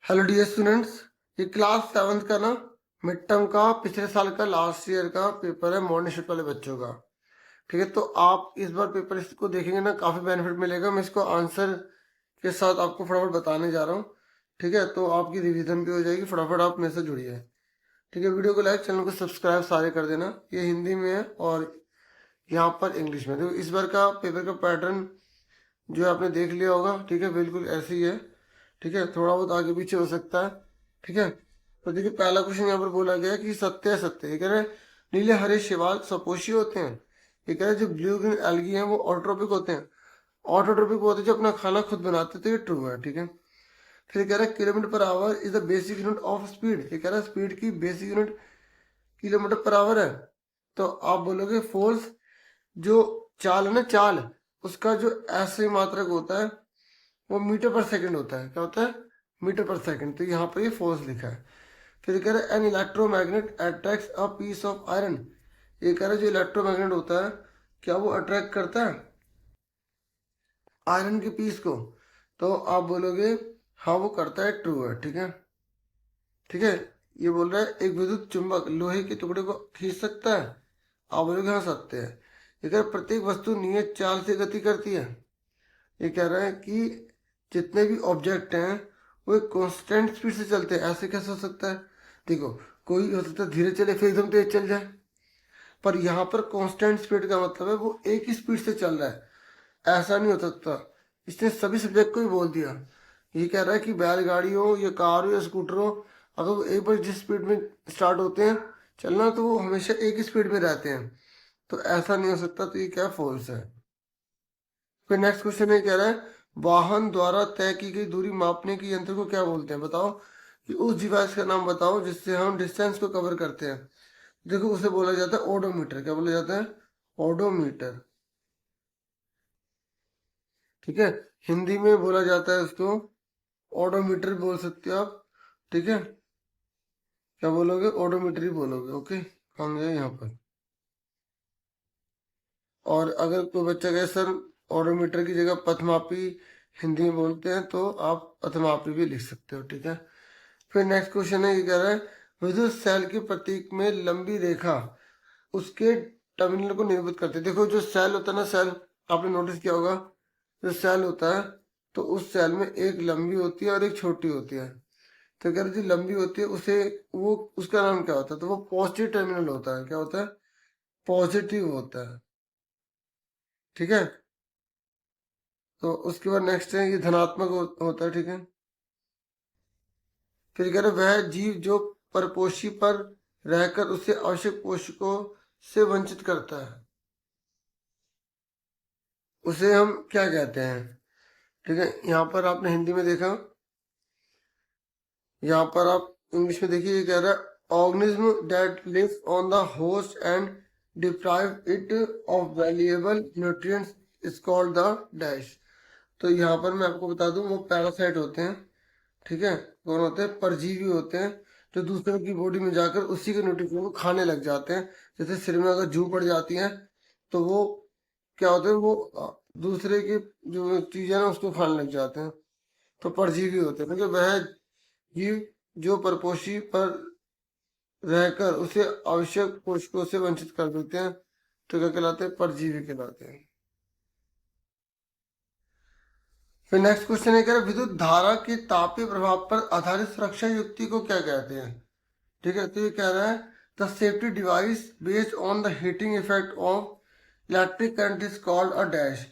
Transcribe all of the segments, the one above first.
Hello dear students, ये class seventh का ना मिड टर्म का पिछले साल का लास्ट ईयर का पेपर है मॉर्निंग शिफ्ट वाले बच्चों का। ठीक है, तो आप इस बार पेपर इसको देखेंगे ना, काफ़ी बेनिफिट मिलेगा। मैं इसको आंसर के साथ आपको फटाफट बताने जा रहा हूँ। ठीक है, तो आपकी रिवीजन भी हो जाएगी। फटाफट आप मेरे से जुड़िए। ठीक है, वीडियो को लाइक, चैनल को सब्सक्राइब सारे कर देना। ये हिंदी में है और यहाँ पर इंग्लिश में। तो इस बार का पेपर का पैटर्न जो आपने देख लिया होगा, ठीक है, बिल्कुल ऐसे ही है। ठीक है, थोड़ा बहुत आगे पीछे हो सकता है। ठीक है, तो देखिए पहला क्वेश्चन यहाँ पर बोला गया कि सत्य है सत्य। ये कह रहे हैं नीले हरे शैवाल सपोषी होते हैं। ये कह रहे हैं जो ब्लू ग्रीन एल्गी हैं वो ऑटोट्रोपिक होते हैं। ऑटोट्रोपिक होते हैं जो अपना खाना खुद बनाते हैं। तो ये ट्रू है। ठीक है, फिर ये कह रहा है kilometre per hour is the basic unit of speed. ये कह रहा है स्पीड की basic unit kilometre per hour है। तो आप बोलोगे फोर्स, जो चाल है ना, चाल उसका जो ऐसे मात्रक होता है वो मीटर पर सेकंड होता है। क्या होता है? मीटर पर सेकंड। तो यहाँ पर ये फोर्स लिखा है। फिर कह रहे हैं an electromagnet attracts a piece of iron. ये कह रहे हैं जो इलेक्ट्रोमैग्नेट होता है क्या वो अट्रैक्ट करता है आयरन के पीस को? तो आप बोलोगे हाँ वो करता है, ट्रू है। ठीक है, ठीक है, ये बोल रहा है एक विद्युत चुंबक लोहे के टुकड़े को खींच सकता है। आप बोलोगे हाँ सत्य है। ये कह रहे प्रत्येक वस्तु नियत चाल से गति करती है। ये कह रहा है कि जितने भी ऑब्जेक्ट हैं वो एक कांस्टेंट स्पीड से चलते हैं। ऐसे कैसे हो सकता है? देखो, कोई हो सकता है धीरे चले फिर एकदम तेज चल जाए, पर यहाँ पर कांस्टेंट स्पीड का मतलब है वो एक ही स्पीड से चल रहा है। ऐसा नहीं हो सकता। इसने सभी सब्जेक्ट को ही बोल दिया। ये कह रहा है कि बैलगाड़ी हो या कार हो या स्कूटर हो, अगर वो एक बार जिस स्पीड में स्टार्ट होते हैं चलना तो वो हमेशा एक ही स्पीड में रहते हैं। तो ऐसा नहीं हो सकता। तो ये क्या फॉल्स है। फिर नेक्स्ट क्वेश्चन ये कह रहा है वाहन द्वारा तय की गई दूरी मापने के यंत्र को क्या बोलते हैं? बताओ कि उस डिवाइस का नाम बताओ जिससे हम डिस्टेंस को कवर करते हैं। देखो उसे बोला जाता है ओडोमीटर। क्या बोला जाता है? ओडोमीटर। ठीक है, हिंदी में बोला जाता है उसको ओडोमीटर बोल सकते हो आप। ठीक है, क्या बोलोगे? ओडोमीटर ही बोलोगे। ओके, हम गए यहाँ पर। और अगर कोई बच्चा कहे सर ओडोमीटर की जगह पथमापी हिंदी में बोलते हैं तो आप पथमापी भी लिख सकते हो। ठीक है, फिर नेक्स्ट क्वेश्चन है, ये कह रहा है विद्युत सेल के प्रतीक में लंबी रेखा उसके टर्मिनल को निरूपित करते हैं। देखो जो सेल होता है ना, सेल आपने नोटिस किया होगा, जो सेल होता है तो उस सेल में एक लंबी होती है और एक छोटी होती है। तो कह रहे जो लंबी होती है उसे वो उसका नाम क्या होता है? तो वो पॉजिटिव टर्मिनल होता है। क्या होता है? पॉजिटिव होता है। ठीक है, तो उसके बाद नेक्स्ट है ये धनात्मक होता है। ठीक है, फिर कह रहे वह जीव जो परपोषी पर रहकर उसे आवश्यक पोषकों से वंचित करता है उसे हम क्या कहते हैं? ठीक है, यहाँ पर आपने हिंदी में देखा, यहाँ पर आप इंग्लिश में देखिए। ये कह रहा है organism that lives on the host and deprive it of valuable nutrients is called the dash. तो यहाँ पर मैं आपको बता दूं वो पैरासाइट होते हैं। ठीक है, कौन होते हैं? परजीवी होते हैं जो दूसरों की बॉडी में जाकर उसी के न्यूट्रिशन को खाने लग जाते हैं। जैसे शरीर में अगर जू पड़ जाती है तो वो क्या होते हैं, वो दूसरे की जो चीजें है ना उसको खाने लग जाते हैं। तो परजीवी होते हैं क्योंकि वह जीव जो परपोषी पर रहकर उसे आवश्यक पोषकों से वंचित कर देते हैं तो क्या कहलाते हैं? परजीवी कहलाते हैं। फिर नेक्स्ट क्वेश्चन है, कह रहा है विद्युत धारा के तापीय प्रभाव पर आधारित सुरक्षा युक्ति को क्या कहते हैं? ठीक है, तो ये कह रहा है the safety device based on the heating effect of electric current is called a dash.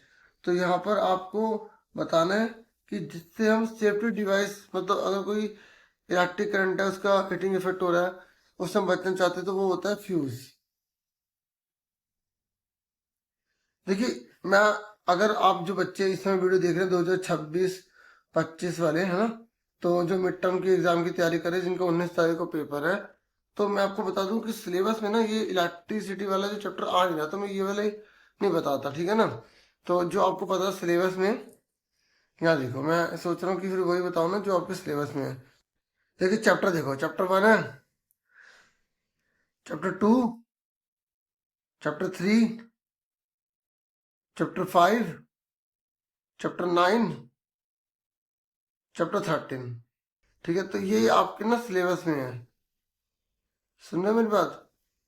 तो यहाँ पर आपको बताना है कि जिससे हम सेफ्टी डिवाइस, मतलब अगर कोई इलेक्ट्रिक करंट है उसका हीटिंग इफेक्ट हो रहा है उससे हम बचना चाहते हैं तो वो होता है फ्यूज। देखिए मैं, अगर आप जो बच्चे इस समय वीडियो देख रहे हैं 2026-25 वाले है ना, तो जो मिड टर्म की एग्जाम की तैयारी कर रहे हैं जिनका 19 तारीख को पेपर है, तो मैं आपको बता दूं कि सिलेबस में ना ये इलेक्ट्रिसिटी वाला जो चैप्टर आ नहीं रहा, तो मैं ये वाले नहीं बताता। ठीक है ना, तो जो आपको पता है सिलेबस में, यहाँ देखो मैं सोच रहा हूँ कि फिर वही बताऊँ ना जो आपके सिलेबस में है। देखिए चैप्टर देखो, चैप्टर 1 है, chapter 2, chapter 3, chapter 5, chapter 9, chapter 13। ठीक है, तो ये आपके ना सिलेबस में है, सुन रहे हैं मेरी बात।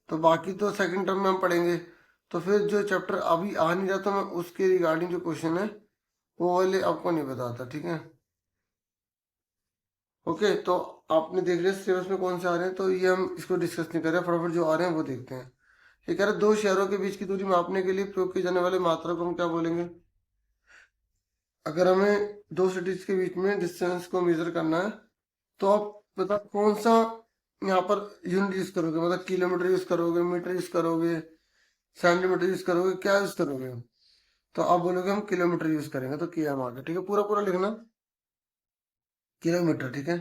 तो बाकी तो सेकंड टर्म में हम पढ़ेंगे। तो फिर जो चैप्टर अभी आ नहीं रहा, तो मैं उसके रिगार्डिंग जो क्वेश्चन है वो वाले आपको नहीं बताता, ठीक है। ओके, तो आपने देख लिया सिलेबस में कौन से आ रहे हैं, तो ये हम इसको डिस्कस नहीं कर रहे हैं, फटाफट जो आ रहे हैं वो देखते हैं। ये कह रहा है दो शहरों के बीच की दूरी मापने के लिए प्रयोग किए जाने वाले मात्रा को हम क्या बोलेंगे। अगर हमें दो सिटीज के बीच में डिस्टेंस को मेजर करना है, तो आप बता कौन सा यहाँ पर यूनिट यूज करोगे, मतलब किलोमीटर यूज करोगे, मीटर यूज करोगे, सेंटीमीटर यूज करोगे, क्या यूज करोगे। तो आप बोलोगे हम किलोमीटर यूज करेंगे, तो किया हम आगे, ठीक है, पूरा पूरा लिखना किलोमीटर, ठीक है।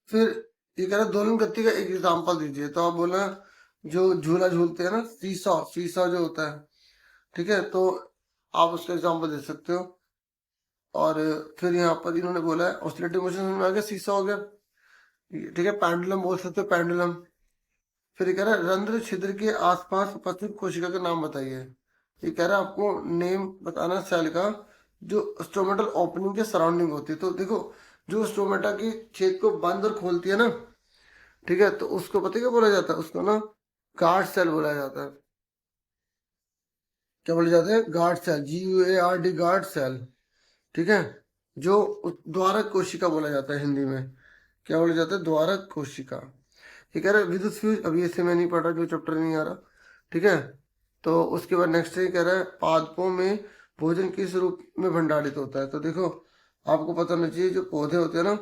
फिर ये कह रहा है दोलन गति का एक एग्जांपल दीजिए, तो आप बोला जो झूला झूलते हैं ना, सीसॉ, सीसॉ जो होता है, ठीक है, तो आप उसका एग्जांपल दे सकते हो। और फिर यहाँ पर इन्होंने बोला है ऑसिलेटिंग मोशन में आ गया, सीसॉ हो गया, ठीक है। पेंडुलम बोल सकते हो, पेंडुलम। फिर ये कह रहा है रंध्र छिद्र के आसपास उपस्थित कोशिका का नाम बताइए। ये कह रहा है आपको नेम बताना सेल का जो स्टोमेटल ओपनिंग के सराउंडिंग होती है। तो देखो, जो स्टोमेटा की छेद को बंद और खोलती है ना, ठीक है, तो उसको पता है क्या बोला जाता है, उसको ना गार्ड सेल बोला जाता है। क्या बोला जाता है, guard cell, GUARD, guard cell, ठीक है। जो द्वारक कोशिका बोला जाता है हिंदी में, क्या बोला जाता है, द्वारक कोशिका। ये कह रहा है विद्युत फ्यूज, अभी ऐसे मैं नहीं पढ़ रहा, जो चैप्टर नहीं आ रहा, ठीक है। तो उसके बाद नेक्स्ट ये कह रहा है पादपों में भोजन किस रूप में भंडारित होता है। तो देखो, आपको पता होना चाहिए जो पौधे होते हैं ना,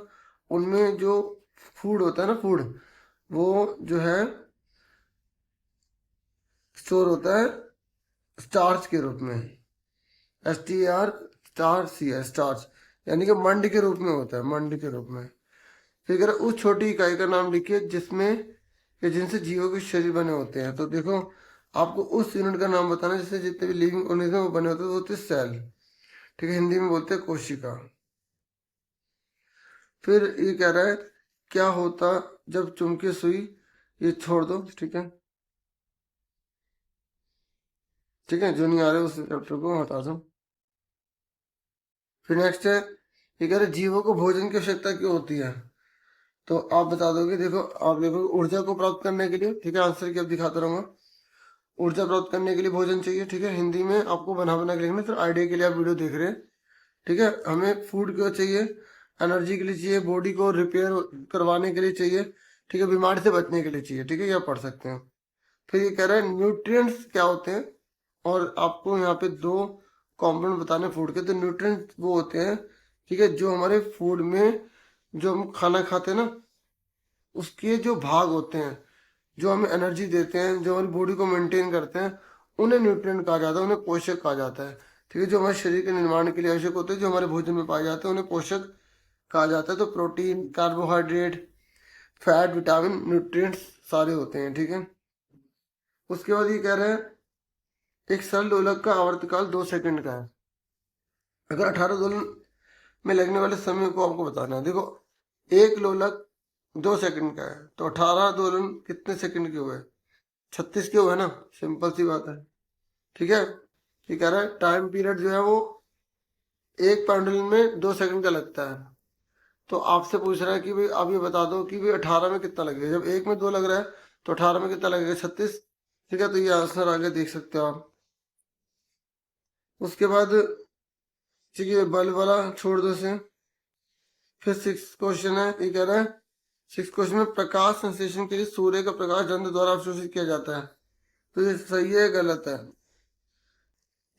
उनमें जो फूड होता है ना, फूड, वो जो है स्टोर होता है स्टार्च के रूप में, STAR स्टार्च, यानी कि मंड के रूप में होता है, मंड के रूप में। फिर कह रहा है उस छोटी इकाई का नाम लिखिए जिसमें या जिनसे जीवों के शरीर बने होते हैं। तो देखो, आपको उस यूनिट का नाम बताना है जिससे जितने भी लिविंग ऑर्गेनिज्म वो बने होते हैं, वो होते हैं सेल, ठीक है, हिंदी में बोलते हैं कोशिका। फिर ये कह रहा है क्या होता जब चुंबकीय सुई, ये छोड़ दो, ठीक है, ठीक है, जो नहीं आ रहे उस चैप्टर को हटा दो। फिर नेक्स्ट है, ये कह रहे जीवों को भोजन की आवश्यकता क्यों होती है। तो आप बता दोगे, देखो आप देखो ऊर्जा को प्राप्त करने के लिए, ठीक है, आंसर की अब दिखाता रहूंगा। ऊर्जा प्राप्त करने के लिए भोजन चाहिए, ठीक है, हिंदी में आपको बना बना के लिखना, फिर आइडिया के लिए आप वीडियो देख रहे हैं, ठीक है। हमें फूड क्यों चाहिए, एनर्जी के लिए चाहिए, बॉडी को रिपेयर करवाने के लिए चाहिए, ठीक है, बीमारी से बचने के लिए चाहिए, ठीक है, ये आप पढ़ सकते हैं। फिर ये कह रहा है न्यूट्रिएंट्स क्या होते हैं, और आपको यहाँ पे दो कॉम्पोनेंट बताने फूड के। तो न्यूट्रिएंट्स वो होते हैं, ठीक है, जो हमारे फूड में, जो हम खाना खाते हैं ना, उसके जो भाग होते हैं, जो हमें एनर्जी देते हैं, जो हमारी बॉडी को मेंटेन करते हैं, उन्हें न्यूट्रिएंट कहा जाता है, उन्हें पोषक कहा जाता है, ठीक है। जो हमारे शरीर के निर्माण के लिए आवश्यक होते हैं, जो हमारे भोजन में पाए जाते हैं, उन्हें पोषक कहा जाता है। तो protein, carbohydrate, fat, vitamin, nutrients सारे होते हैं, ठीक है। उसके बाद ये कह रहे हैं एक सरल दोलक का आवर्तकाल 2 सेकंड का है। अगर 18 दोलन में लगने वाले समय को आपको बताना है। देखो, एक लोलक 2 सेकंड का है, तो 18 दोलन कितने सेकंड के हुए, 36 के हुए ना, सिंपल सी बात है, ठीक है। ये कह रहा है टाइम पीरियड जो है वो एक पेंडुलम में 2 सेकंड का लगता है। तो आपसे पूछ रहा है कि भाई आप ये बता दो कि भाई 18 में कितना लगेगा, जब एक में 2 लग रहा है तो 18 में कितना लगेगा, 36, ठीक है। तो ये आंसर आगे देख सकते हो आप। उसके बाद ठीक है, बल्ब वाला छोड़ दो इसे। फिर 6 क्वेश्चन है, ये कह रहा है 6 क्वेश्चन में प्रकाश संश्लेषण के लिए सूर्य का प्रकाश चंद्र द्वारा अवशोषित किया जाता है। तो ये सही है, गलत है,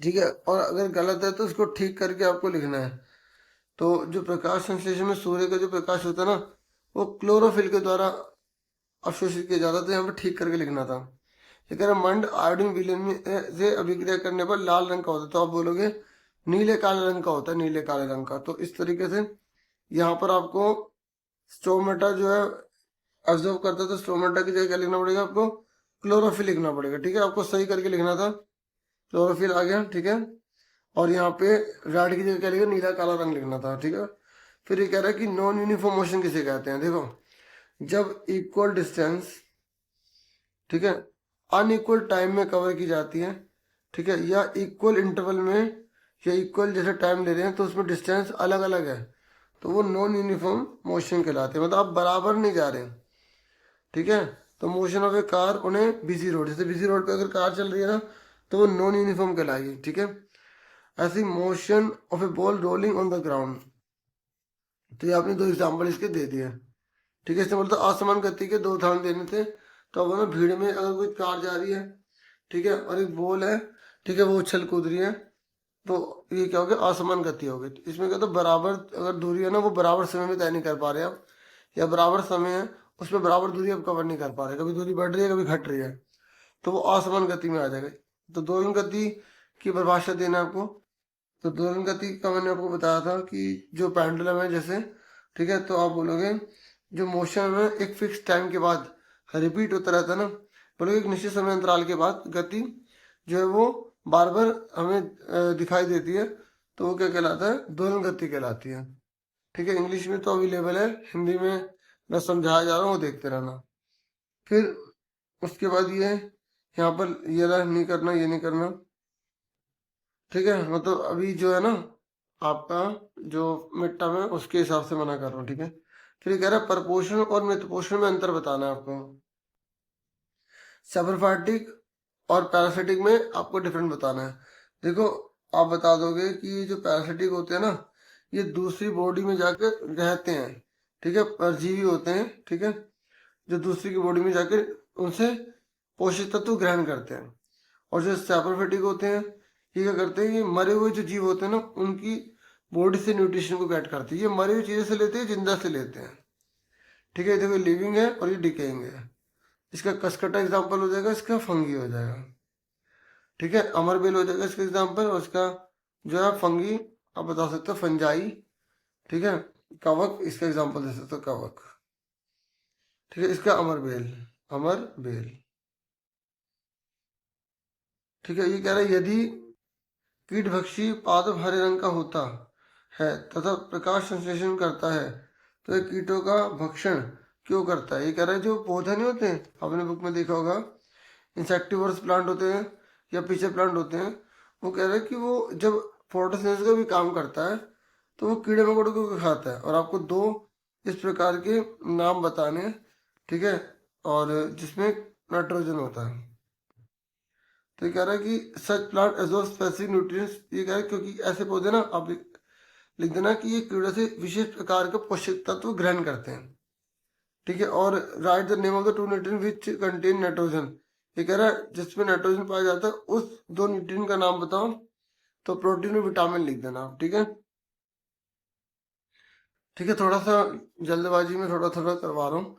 ठीक है। और अगर गलत है तो उसको ठीक करके आपको लिखना है। तो जो प्रकाश संश्लेषण में सूर्य का जो प्रकाश होता है ना, वो क्लोरोफिल के द्वारा अवशोषित किया जाता है, तो यहाँ पे ठीक करके लिखना था। ये कह रहा मंड आयोडीन विलयन से अभिक्रिया करने पर लाल रंग का होता है, तो आप बोलोगे नीले काले रंग का होता है, नीले काले रंग का। तो इस तरीके से यहाँ पर आपको स्टोमेटा जो है ऑब्जर्व करता है, तो स्टोमेटा की जगह क्या लिखना पड़ेगा आपको, क्लोरोफिल लिखना पड़ेगा, ठीक है। आपको सही करके लिखना था, क्लोरोफिल आ गया, ठीक है। और यहाँ पे रेड की जगह क्या लिखा, नीला काला रंग लिखना था, ठीक है। फिर ये कह रहा है कि नॉन यूनिफॉर्म मोशन किसे कहते हैं। देखो, जब इक्वल डिस्टेंस, ठीक है, अनइक्वल टाइम में कवर की जाती है, ठीक है, या इक्वल इंटरवल में, या इक्वल जैसे टाइम ले रहे हैं, तो उसमें डिस्टेंस अलग अलग है, तो वो नॉन यूनिफॉर्म मोशन कहलाते हैं, मतलब आप बराबर नहीं जा रहे हैं, ठीक है। तो मोशन ऑफ ए कार उन्हें बिजी रोड, जैसे बिजी रोड पे अगर कार चल रही है ना तो वो नॉन यूनिफॉर्म कहलाएगी, ठीक है। ऐसी motion of A ball rolling on the ground, तो ये आपने दो एग्जाम्पल इसके दे दिए, ठीक है। इससे मतलब असमान गति के दो उदाहरण देने थे। तो अब ना भीड़ में अगर कोई कार जा रही है, ठीक है, और एक बॉल है, ठीक है, वो उछल कूद रही है, तो ये क्या हो गया, असमान गति हो गई। तो इसमें क्या, तो बराबर अगर दूरी है ना वो बराबर समय में तय नहीं कर पा रहे आप, या बराबर समय है उसमें बराबर दूरी आप कवर नहीं कर पा रहे, कभी दूरी बढ़ रही है कभी घट रही है, तो वो असमान गति में आ जाएगा। तो दोलन गति की परिभाषा देना आपको। तो दोलन गति का मैंने आपको बताया था कि जो पेंडुलम है जैसे, ठीक है, तो आप बोलोगे जो मोशन है एक फिक्स टाइम के बाद रिपीट होता रहता है ना, बोलोगे एक निश्चित समय अंतराल के बाद गति जो है वो बार बार हमें दिखाई देती है, तो वो क्या कहलाता है, दोलन गति कहलाती है, ठीक है। इंग्लिश में तो अवेलेबल है, हिंदी में मैं समझाया जा रहा हूँ, वो देखते रहना। फिर उसके बाद ये यहाँ पर ये नहीं करना, ये नहीं करना, ठीक है। मतलब अभी जो है ना आपका जो मिड टर्म है उसके हिसाब से मना कर रहा हूँ, ठीक है। फिर ये कह रहा है प्रपोर्शन और मिड पोर्शन में अंतर बताना है आपको। सेबरफाइटिक और पैरासिटिक में आपको डिफरेंट बताना है। देखो आप बता दोगे कि ये जो पैरासिटिक होते हैं ना ये दूसरी बॉडी में जाकर रहते हैं, ठीक है, परजीवी होते हैं, ठीक है, जो दूसरी की बॉडी में जाकर उनसे पोषक तत्व ग्रहण करते हैं। और जो सैप्रोफाइटिक होते हैं ये क्या करते हैं, ये मरे हुए जो जीव होते हैं ना उनकी बॉडी से न्यूट्रिशन को गेट करते हैं। ये मरी हुई चीज़ों से लेते हैं, जिंदा से लेते हैं, ठीक है। देखो लिविंग है और ये डिकेइंग है। इसका कसकटा एग्जाम्पल हो जाएगा, इसका फंगी हो जाएगा, ठीक है। अमरबेल हो जाएगा इसका एग्जाम्पल, और इसका जो है फंगी आप बता सकते हो फंजाई, ठीक है। कवक इसका एग्जाम्पल दे सकते हो, कवक, ठीक है। इसका अमरबेल, अमरबेल, ठीक है। ये कह रहा है यदि कीटभक्षी पादप हरे रंग का होता है तथा प्रकाश संश्लेषण करता है तो ये कीटों का भक्षण क्यों करता है। ये कह रहा है जो पौधे नहीं होते, आपने बुक में देखा होगा, इंसेक्टिवर्स प्लांट होते हैं या पीछे प्लांट होते हैं, वो कह रहे हैं कि वो जब फोटोसिंथेसिस का भी काम करता है तो वो कीड़े मकोड़ों को खाता है। और आपको दो इस प्रकार के नाम बताने हैं, ठीक है, और जिसमें नाइट्रोजन होता है। तो ये कह रहा है कि सच प्लांट एजोर्ब स्पेसिफिक न्यूट्रिएंट्स, ये कह रहा है क्योंकि ऐसे पौधे ना आप लिख देना कि ये कीड़े से विशेष प्रकार के पोषक तत्व ग्रहण करते हैं, ठीक है। और right the name of the two nutrient which contain nitrogen, ये कह रहा है जिसमें नाइट्रोजन पाया जाता है उस दो न्यूट्रिएंट का नाम बताओ, तो प्रोटीन और विटामिन लिख देना आप, ठीक है। ठीक है, थोड़ा सा जल्दबाजी में थोड़ा थोड़ा करवा रहा हूँ,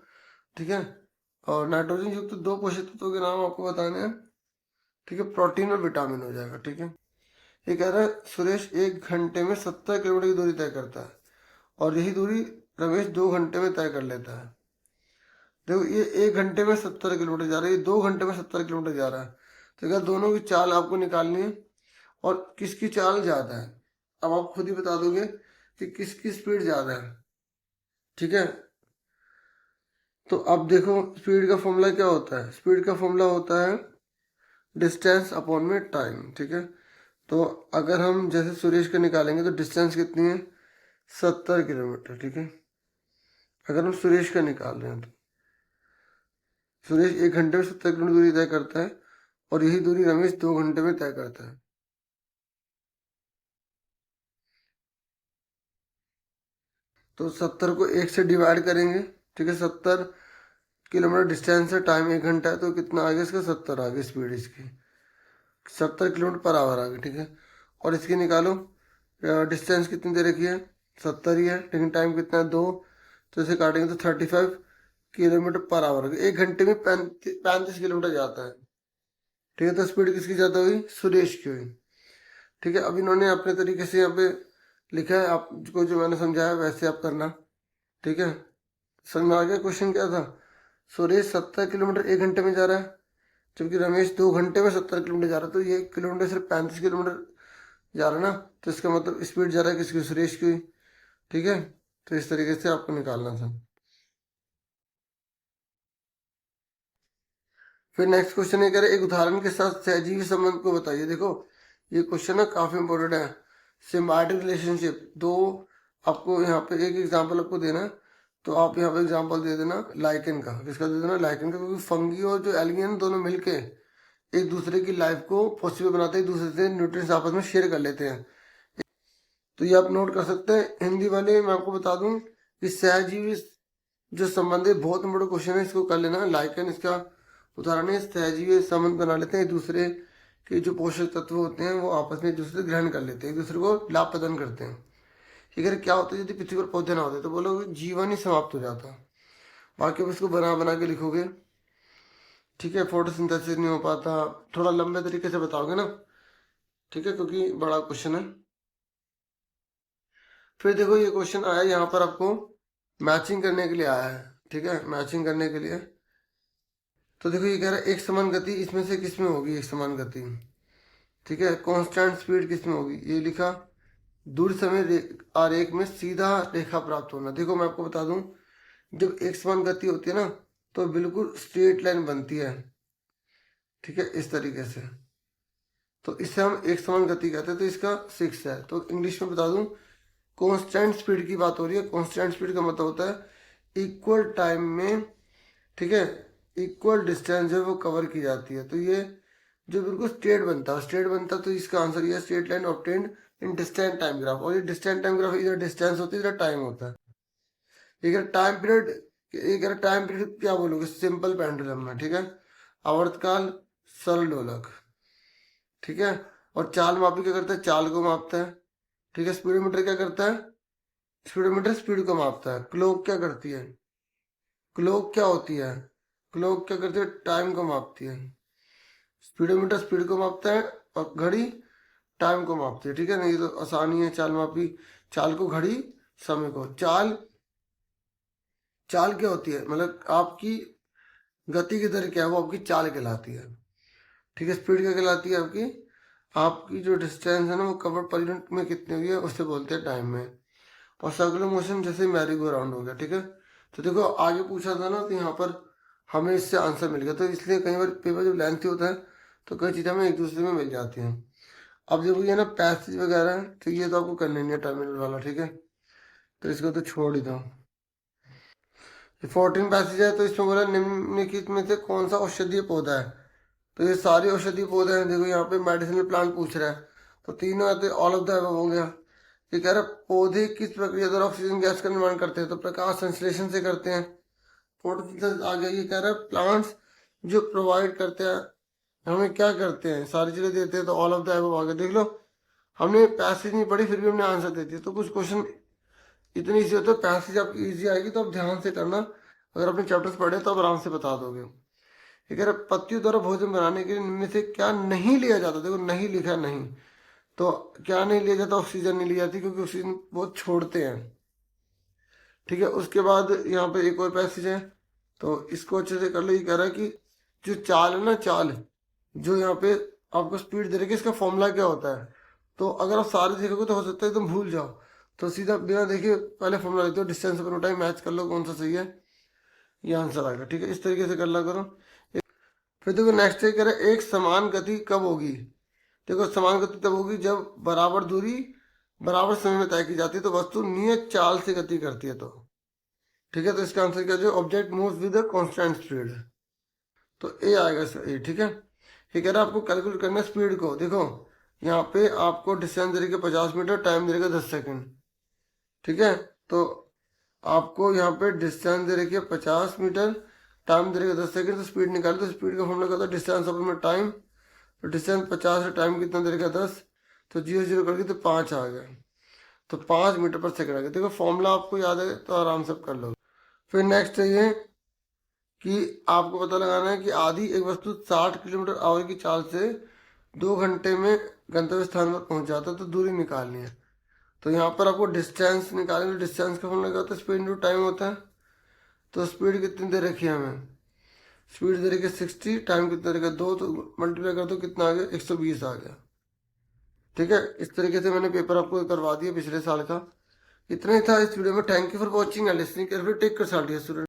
ठीक है। और नाइट्रोजन युक्त दो पोषक तत्वों के नाम आपको बताने हैं, ठीक है, प्रोटीन और विटामिन हो जाएगा, ठीक है। ये कह रहा है सुरेश 1 घंटे में 70 किलोमीटर की दूरी तय करता है और यही दूरी रमेश 2 घंटे में तय कर लेता है। देखो ये 1 घंटे में 70 किलोमीटर जा रहा है, ये 2 घंटे में 70 किलोमीटर जा रहा है, तो क्या दोनों की चाल आपको निकालनी है और किसकी चाल ज्यादा है। अब आप खुद ही बता दोगे कि किसकी स्पीड ज्यादा है, ठीक है। तो अब देखो स्पीड का फॉर्मूला क्या होता है, स्पीड का फॉर्मूला होता है डिस्टेंस अपॉन में टाइम, ठीक है। तो अगर हम जैसे सुरेश का निकालेंगे तो डिस्टेंस कितनी है, 70 किलोमीटर, ठीक है। अगर हम सुरेश का निकाल रहे हैं तो सुरेश 1 घंटे में 70 किलोमीटर दूरी तय करता है और यही दूरी रमेश 2 घंटे में तय करता है। तो 70 को 1 से डिवाइड करेंगे, ठीक है। 70 किलोमीटर डिस्टेंस है, टाइम 1 घंटा है, तो कितना आ गया इसका, 70 आ गया स्पीड इसकी, 70 किलोमीटर पर आवर आ गई, ठीक है। और इसकी निकालो डिस्टेंस कितनी दे रखी है, 70 ही है, लेकिन टाइम कितना है 2, तो इसे काटेंगे तो 35 किलोमीटर पर आवर। 1 घंटे में 35 किलोमीटर जाता है, ठीक है। तो स्पीड किसकी ज़्यादा हुई, सुरेश की हुई, ठीक है। अब इन्होंने अपने तरीके से यहाँ पे लिखा है, आपको जो मैंने समझाया वैसे आप करना, ठीक है। समझ में आ गया क्वेश्चन क्या था, सुरेश 70 किलोमीटर 1 घंटे में जा रहा है जबकि रमेश 2 घंटे में 70 किलोमीटर जा रहा है, तो ये किलोमीटर सिर्फ 35 किलोमीटर जा रहा है ना, तो इसका मतलब स्पीड जा रहा है किसकी, सुरेश की, ठीक है। तो इस तरीके से आपको निकालना था। फिर नेक्स्ट क्वेश्चन ये कह रहे एक उदाहरण के साथ सहजीवी संबंध को बताइए। देखो ये क्वेश्चन ना काफी इंपॉर्टेंट है। सिम्बायोटिक रिलेशनशिप, दो आपको यहाँ पे एक एग्जांपल आपको देना है, तो आप यहाँ पे एग्जांपल दे देना लाइकेन का। किसका दे देना? लाइकेन का, क्योंकि फंगी और जो एल्गी है ना, दोनों मिलके एक दूसरे की लाइफ को पॉसिबल बनाते हैं, एक दूसरे से न्यूट्रिएंट्स आपस में शेयर कर लेते हैं। तो ये आप नोट कर सकते हैं। हिंदी वाले मैं आपको बता दूं कि सहजीवी जो संबंध है, बहुत बड़ा क्वेश्चन है, इसको कर लेना। लाइकेन इसका उदाहरण है। सहजीवी संबंध बना लेते हैं, एक दूसरे के जो पोषक तत्व होते हैं वो आपस में एक दूसरे से ग्रहण कर लेते हैं, एक दूसरे को लाभ प्रदान करते हैं। ठीक है, क्या होता है यदि पृथ्वी पर पौधे ना होते तो बोलोगे जीवन ही समाप्त हो जाता। बाकी आप इसको बना बना के लिखोगे। ठीक है, फोटोसिंथेसिस नहीं हो पाता, थोड़ा लंबे तरीके से बताओगे ना। ठीक है, क्योंकि बड़ा क्वेश्चन है। फिर देखो ये क्वेश्चन आया यहाँ पर आपको मैचिंग करने के लिए आया है। ठीक है, मैचिंग करने के लिए तो देखो ये कह रहा है एक समान गति इसमें से किस में होगी? एक समान गति। ठीक है, कांस्टेंट स्पीड किस में होगी? ये लिखा। दूर समय आरेख में सीधा रेखा प्राप्त होना। देखो मैं आपको बता दूं, जब एक समान गति होती है ना तो बिल्कुल स्ट्रेट लाइन बनती है। ठीक है, इस तरीके से, तो इससे हम एक समान गति कहते हैं। तो इसका 6 है। तो इंग्लिश में बता दूं, कांस्टेंट स्पीड की बात हो रही है। कांस्टेंट स्पीड का मतलब होता है इक्वल टाइम में, ठीक है, इक्वल डिस्टेंस जो है वो कवर की जाती है। तो ये जो बिल्कुल स्ट्रेट बनता है, स्ट्रेट बनता है, तो इसका आंसर ये स्ट्रेट लाइन ऑब्टेन्ड इन डिस्टेंट टाइम ग्राफ। और ये डिस्टेंट टाइम ग्राफ, इधर डिस्टेंस होती है, इधर टाइम होता है। एक टाइम पीरियड, एक टाइम पीरियड क्या बोलोगे? सिंपल पेंडुलम में। ठीक है, आवर्तकाल सरल दोलक। ठीक है, और चाल मापी क्या करता है? चाल को मापता है। ठीक है, स्पीडोमीटर क्या करता है? स्पीडोमीटर स्पीड को मापता है। क्लॉक क्या करती है? क्लॉक क्या होती है? क्लॉक क्या करती है? टाइम को मापती है। स्पीडोमीटर स्पीड को मापता है और घड़ी टाइम को मापती है। ठीक है, नहीं तो आसानी है। चाल मापी, चाल को घड़ी, समय को चाल। चाल क्या होती है? मतलब आपकी गति की दर क्या है, वो आपकी चाल कहलाती है। ठीक है, स्पीड क्या कहलाती है? आपकी आपकी जो डिस्टेंस है ना वो कवर पर यूनिट में कितनी हुई है उससे बोलते हैं टाइम में। और सर्कुलर मोशन जैसे मैरी गो राउंड हो गया। ठीक है, तो देखो आगे पूछा था ना, तो यहाँ पर हमें इससे आंसर मिल गया। तो इसलिए कई बार पेपर जब लेंथी होता है तो कई चीज़ें हमें एक दूसरे में मिल जाती हैं। अब जब ये ना पैसेज वगैरह है तो ये तो आपको करना नहीं है, टर्मिनल वाला। ठीक है, तो इसको तो छोड़ ही दो। 14 पैसेज है, तो इसमें बोला निम्नलिखित में से कौन सा औषधीय पौधा है? तो ये सारे औषधीय पौधे हैं। देखो यहाँ पे मेडिसिनल प्लांट पूछ रहा है, तो तीनों आते ऑल ऑफ द अबव हो गया। ये कह रहा है पौधे किस प्रक्रिया द्वारा ऑक्सीजन गैस का निर्माण करते हैं? तो प्रकाश संश्लेषण से करते हैं। फोटोसिंथेसिस आ गया। ये कह रहा है प्लांट्स जो प्रोवाइड करते हैं हमें क्या करते हैं? सारी चीजें देते हैं। तो ऑल ऑफ द अबव आ गया। देख लो, हमने पैसेज नहीं पढ़ी फिर भी हमने आंसर दे दिया। तो कुछ क्वेश्चन इतनी ईजी होते हैं, पैसेज आपकी ईजी आएगी तो आप ध्यान से करना। अगर अपने चैप्टर्स पढ़े तो आप आराम से बता दोगे। ठीक है, पत्तियों द्वारा भोजन बनाने के लिए इनमें से क्या नहीं लिया जाता? देखो नहीं लिखा, नहीं तो क्या नहीं लिया जाता? ऑक्सीजन नहीं ली जाती, क्योंकि ऑक्सीजन बहुत छोड़ते हैं। ठीक है, उसके बाद यहाँ पे एक और पैसेज है, तो इसको अच्छे से कर लो। ये कह रहा है कि जो चाल है ना, चाल जो यहाँ पे आपको स्पीड दे रही है, इसका फॉर्मूला क्या होता है? तो अगर आप सारे देखोगे तो हो सकता है एकदम भूल जाओ। तो सीधा बिना देखे पहले फॉर्मूला लिख दो, डिस्टेंस अपॉन टाइम, मैच कर लो कौन सा सही है, ये आंसर आएगा। ठीक है, इस तरीके से कर ला करो। फिर देखो नेक्स्ट है, कह रहा है एक समान गति कब होगी? देखो समान गति तब होगी जब बराबर दूरी बराबर समय में तय की जाती है, तो वस्तु नियत चाल से गति करती है। तो ठीक है, तो इसका आंसर क्या? जो object moves with a constant speed, तो ए आएगा ए। ठीक है, ये कह रहा है आपको कैलकुलेट करना है स्पीड को। देखो यहाँ पे आपको डिस्टेंस दे रही है 50 मीटर, टाइम दे रही है 10 सेकेंड। ठीक है, तो आपको यहाँ पे डिस्टेंस दे रखी है 50 मीटर, टाइम दे रखी है 10 सेकेंड। तो स्पीड निकाले, तो स्पीड का फॉर्मूला क्या होता है? Distance upon time. तो डिस्टेंस 50 है, टाइम कितना दे रखा है 10, तो 0 0 करके तो 5 आ गया। तो 5 मीटर पर सेकंड आ गया। देखो फॉर्मूला आपको याद है तो आराम से कर लो। फिर नेक्स्ट है ये कि आपको पता लगाना है कि आदि एक वस्तु 60 किलोमीटर आवर की चाल से 2 घंटे में गंतव्य स्थान पर पहुंच जाता है, तो दूरी निकालनी है। तो यहाँ पर आपको डिस्टेंस निकालने, तो डिस्टेंस का फॉर्मूला क्या होता है? स्पीड इंटू टाइम होता है। तो स्पीड कितनी दे रखी है हमें? स्पीड दे रखी है 60, टाइम कितना दे रखा है 2, तो मल्टीप्लाई कर दो, कितना आ गया? 120 आ गया। ठीक है, इस तरीके से मैंने पेपर आपको करवा दिया पिछले साल का। इतना ही था इस वीडियो में। Thank you for watching and listening. Take care student.